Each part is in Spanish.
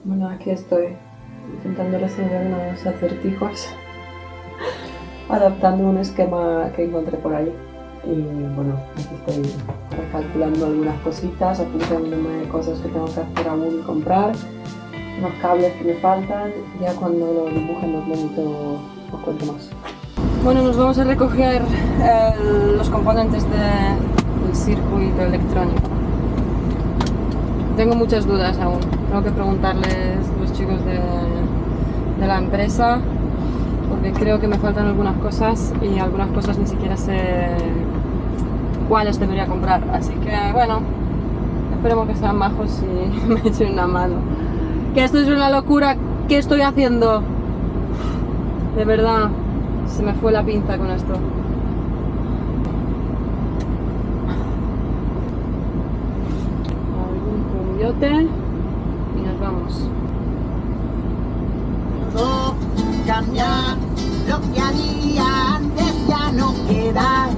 Bueno, aquí estoy intentando resolver unos acertijos, adaptando un esquema que encontré por ahí. Y bueno, aquí estoy recalculando algunas cositas, apuntándome cosas que tengo que hacer aún y comprar, unos cables que me faltan. Ya cuando lo dibujen los bonito os cuento más. Bueno, nos vamos a recoger los componentes del circuito electrónico. Tengo muchas dudas aún. Tengo que preguntarles a los chicos de la empresa, porque creo que me faltan algunas cosas y algunas cosas ni siquiera sé cuáles debería comprar. Así que bueno, esperemos que sean majos y me echen una mano. Que esto es una locura. ¿Qué estoy haciendo? De verdad, se me fue la pinza con esto. Algún coyote y nos vamos. Todo cambia, lo que había antes ya no queda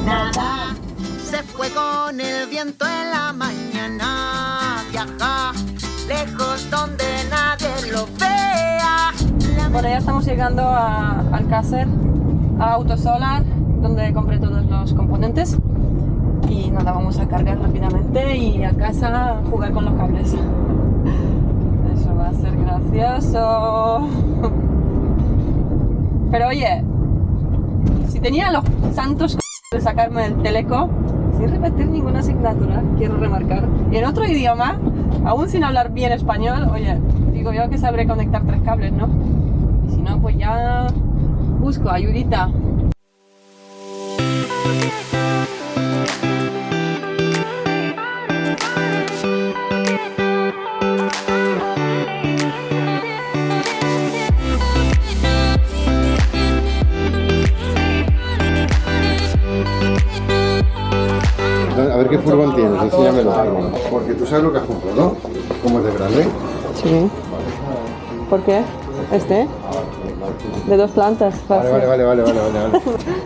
nada. Se fue con el viento en la mañana, viaja lejos donde nadie lo vea. Bueno, ya estamos llegando a Alcácer, a Autosolar, donde compré todos los componentes. Y nada, vamos a cargar rápidamente y a casa a jugar con los cables. Eso va a ser gracioso. Pero oye, si tenía los santos de sacarme el teleco sin repetir ninguna asignatura, quiero remarcar, y en otro idioma, aún sin hablar bien español, oye, digo yo que sabré conectar 3 cables, ¿no? Y si no, pues ya busco ayudita. A ver qué furgón tienes, enséñamelo. Porque tú sabes lo que has comprado, ¿no? ¿Cómo es de grande? Sí. ¿Por qué? ¿Este? De 2 plantas. Vale.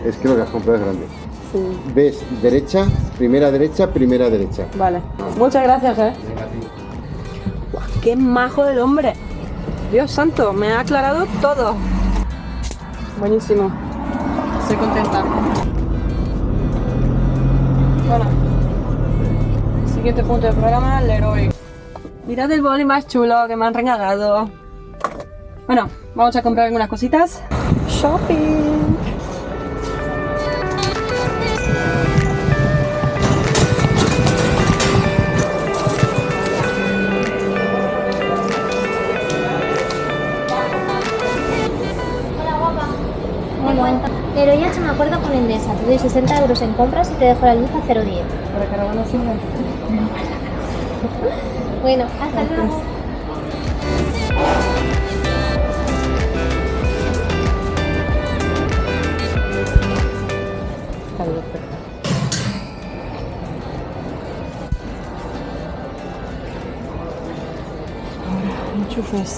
Es que lo que has comprado es grande. Sí. Ves derecha, primera derecha. Vale. Muchas gracias, Guau, ¡qué majo del hombre! Dios santo, me ha aclarado todo. Buenísimo. Estoy contenta. Bueno. Siguiente punto del programa, Leroy. Mirad el boli más chulo que me han regalado. Bueno, vamos a comprar algunas cositas. Shopping. Pero ya se me acuerdo con Endesa, te doy 60 euros en compras y te dejo la luz a 0,10. Para caravana sirve. Bueno, hasta luego. Está bien, perfecto. Ahora, enchufes.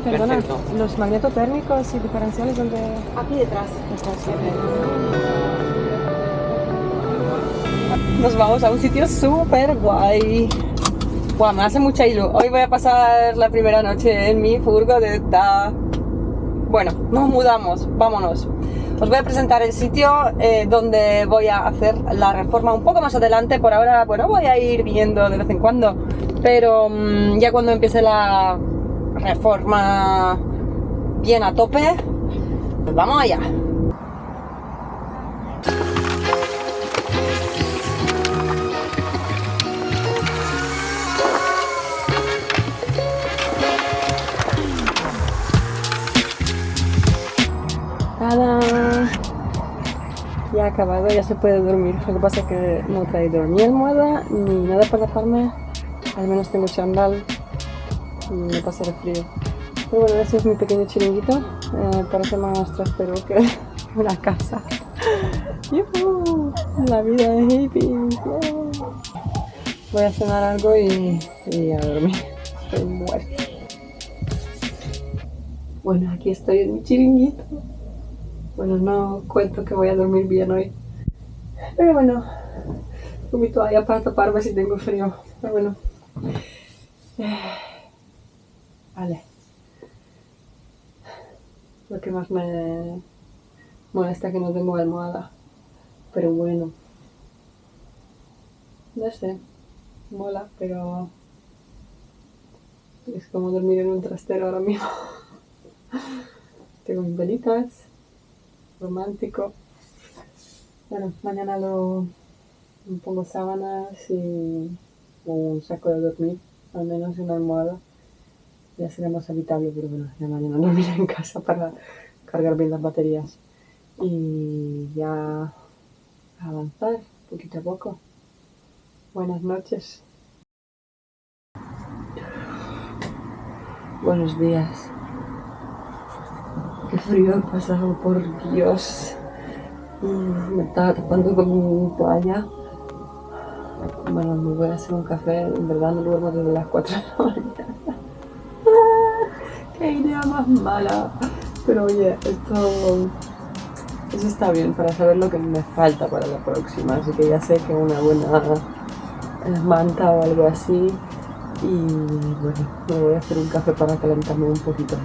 Perdona, los magnetotérmicos y diferenciales donde... Aquí detrás. Nos vamos a un sitio súper guay. Guau, me hace mucha ilu. Hoy voy a pasar la primera noche en mi furgoneta. Bueno, nos mudamos, vámonos. Os voy a presentar el sitio donde voy a hacer la reforma un poco más adelante. Por ahora, bueno, voy a ir viendo de vez en cuando. Pero ya cuando empiece la reforma bien a tope, pues vamos allá. ¡Tada! Ya ha acabado, ya se puede dormir. Lo que pasa es que no he traído ni almohada ni nada para taparme. Al menos tengo chándal y me pasaré frío. Pero bueno, ese es mi pequeño chiringuito. Parece más traspero que una casa. ¡Yuhu! La vida de hippies. ¡Yeah! Voy a cenar algo y a dormir. Estoy muerta. Bueno, aquí estoy en mi chiringuito. Bueno, no cuento que voy a dormir bien hoy. Pero bueno, con mi toalla para taparme si tengo frío. Pero bueno. Vale. Lo que más me molesta es que no tengo almohada. Pero bueno. No sé. Mola, pero es como dormir en un trastero ahora mismo. Tengo mis velitas. Romántico. Bueno, mañana me pongo sábanas y un saco de dormir, al menos una almohada. Ya será más habitable, pero bueno, ya mañana dormiré en casa para cargar bien las baterías. Y ya avanzar poquito a poco. Buenas noches. Buenos días. Qué frío he pasado, por Dios. Me estaba tapando con mi toalla. Bueno, me voy a hacer un café. En verdad no duermo desde las 4 de la mañana. ¡Qué idea más mala! Pero oye, eso está bien para saber lo que me falta para la próxima. Así que ya sé que una buena manta o algo así. Y bueno, me voy a hacer un café para calentarme un poquito.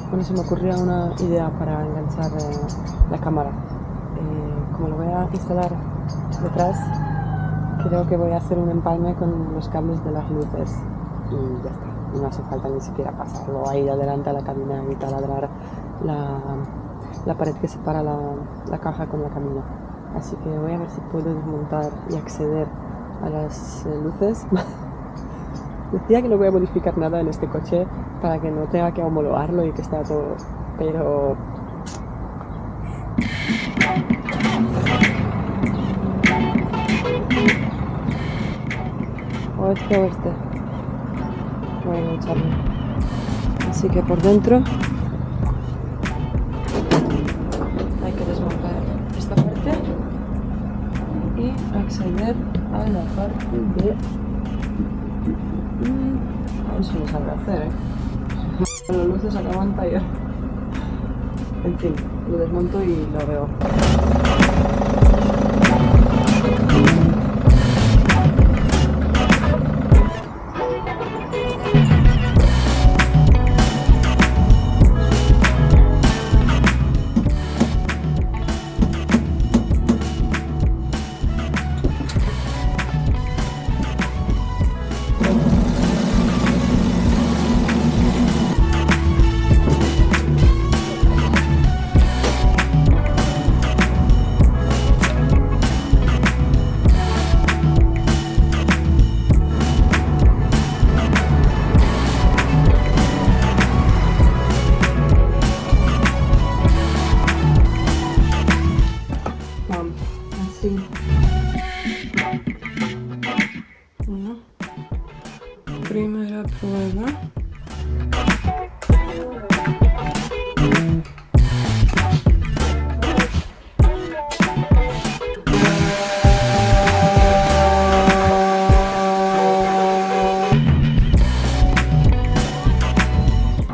Bueno, se me ocurrió una idea para enganchar la cámara. Como lo voy a instalar detrás, creo que voy a hacer un empalme con los cables de las luces y ya está. Y no hace falta ni siquiera pasarlo ahí adelante a la cabina y taladrar la pared que separa la caja con la cabina. Así que voy a ver si puedo desmontar y acceder a las luces. Decía que no voy a modificar nada en este coche para que no tenga que homologarlo y que está todo, pero o este voy a echarlo. Así que por dentro hay que desmontar esta parte y acceder a la parte de a ver si me sabe hacer, las luces acaban tallar. En fin, lo desmonto y lo veo. Así. Bueno, primera prueba.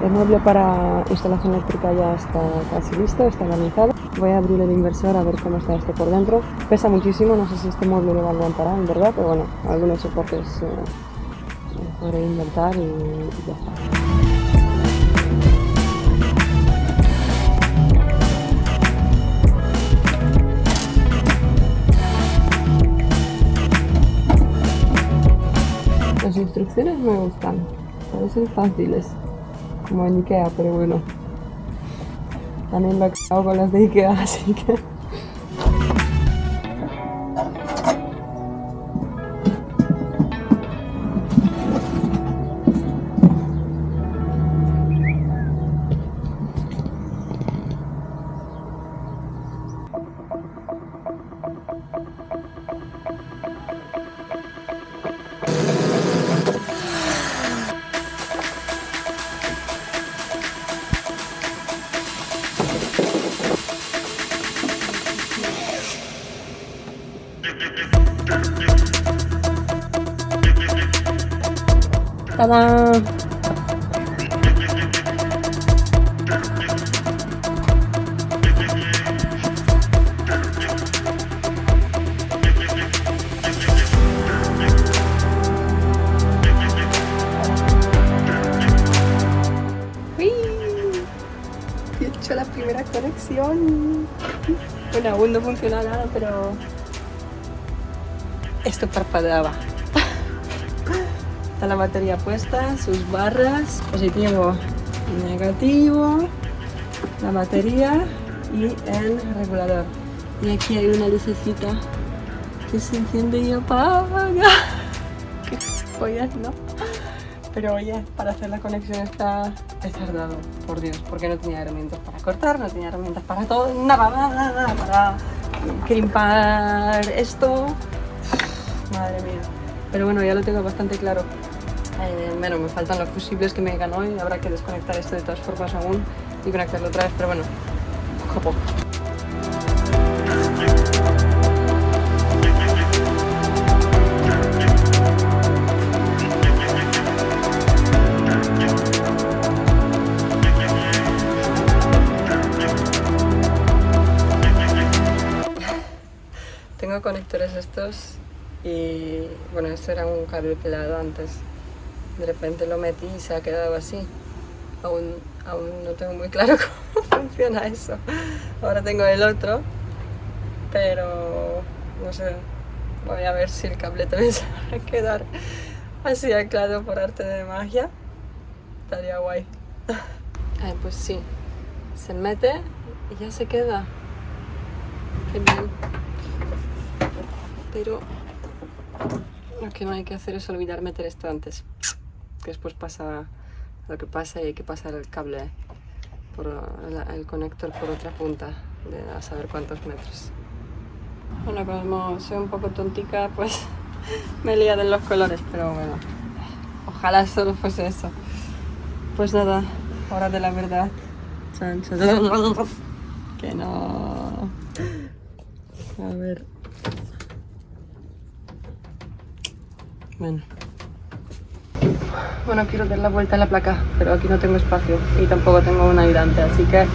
El mueble para instalación eléctrica ya está casi listo, está organizado. Voy a abrir el inversor a ver cómo está esto por dentro. Pesa muchísimo, no sé si este mueble lo aguantará en verdad, pero bueno, algunos soportes podré inventar y ya está. Las instrucciones me gustan, parecen fáciles, como en Ikea, pero bueno. También lo he cagado con las de Ikea, así que... ¡Tada! He hecho la primera conexión. Bueno, aún no funciona nada, pero esto parpadeaba. Está la batería puesta, sus barras, positivo, negativo, la batería y el regulador. Y aquí hay una lucecita que se enciende y apaga. Qué pollas, ¿no? Pero oye, para hacer la conexión he tardado, por Dios, porque no tenía herramientas para cortar, no tenía herramientas para todo, nada, para crimpar esto. Madre mía. Pero bueno, ya lo tengo bastante claro. Bueno, me faltan los fusibles que me digan hoy, habrá que desconectar esto de todas formas aún y conectarlo otra vez, pero bueno, poco a poco. Tengo conectores estos y bueno, esto era un cable pelado antes. De repente lo metí y se ha quedado así. Aún no tengo muy claro cómo funciona eso. Ahora tengo el otro, pero no sé. Voy a ver si el cable también se va a quedar así anclado por arte de magia. Estaría guay. Pues sí, se mete y ya se queda. Qué bien. Pero lo que no hay que hacer es olvidar meter esto antes, que después pasa lo que pasa y hay que pasar el cable por el conector por otra punta de a saber cuántos metros. Bueno, como soy un poco tontica, pues me he liado en los colores, pero bueno, ojalá solo fuese eso. Pues nada, hora de la verdad. Chan, chan. Que no. A ver. Bueno, quiero dar la vuelta a la placa, pero aquí no tengo espacio y tampoco tengo un ayudante, así que...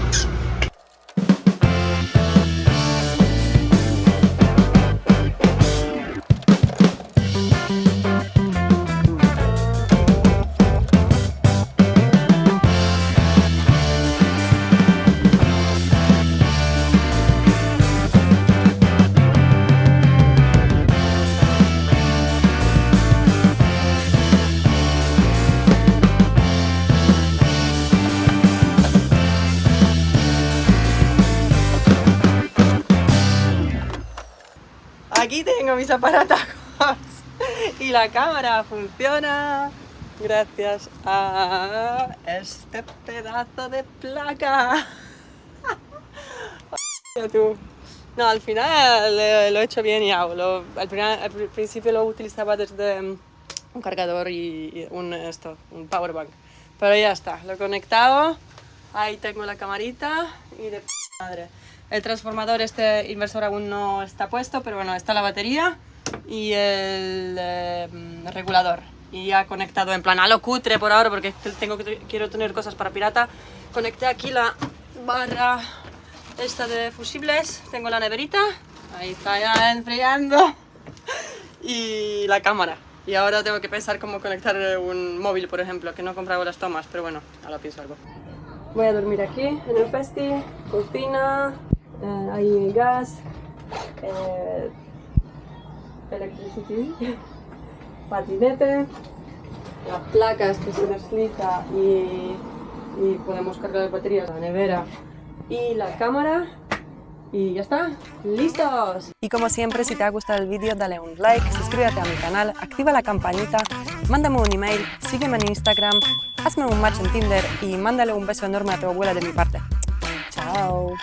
Aquí tengo mis aparatos y la cámara funciona gracias a este pedazo de placa. No, al final lo he hecho bien y hago. Al principio lo utilizaba desde un cargador y un powerbank, pero ya está, lo he conectado. Ahí tengo la camarita y de madre. El transformador, este inversor aún no está puesto, pero bueno, está la batería y el regulador. Y ya conectado en plan a lo cutre por ahora, porque quiero tener cosas para pirata. Conecté aquí la barra esta de fusibles, tengo la neverita, ahí está ya enfriando, y la cámara. Y ahora tengo que pensar cómo conectar un móvil, por ejemplo, que no he comprado las tomas, pero bueno, ahora pienso algo. Voy a dormir aquí, en el festi, cocina, hay gas, electricity, patinete, las placas que se desliza y podemos cargar las baterías, la nevera y la cámara. Y ya está, ¡listos! Y como siempre, si te ha gustado el vídeo, dale un like, suscríbete a mi canal, activa la campanita, mándame un email, sígueme en Instagram, hazme un match en Tinder y mándale un beso enorme a tu abuela de mi parte. ¡Chao!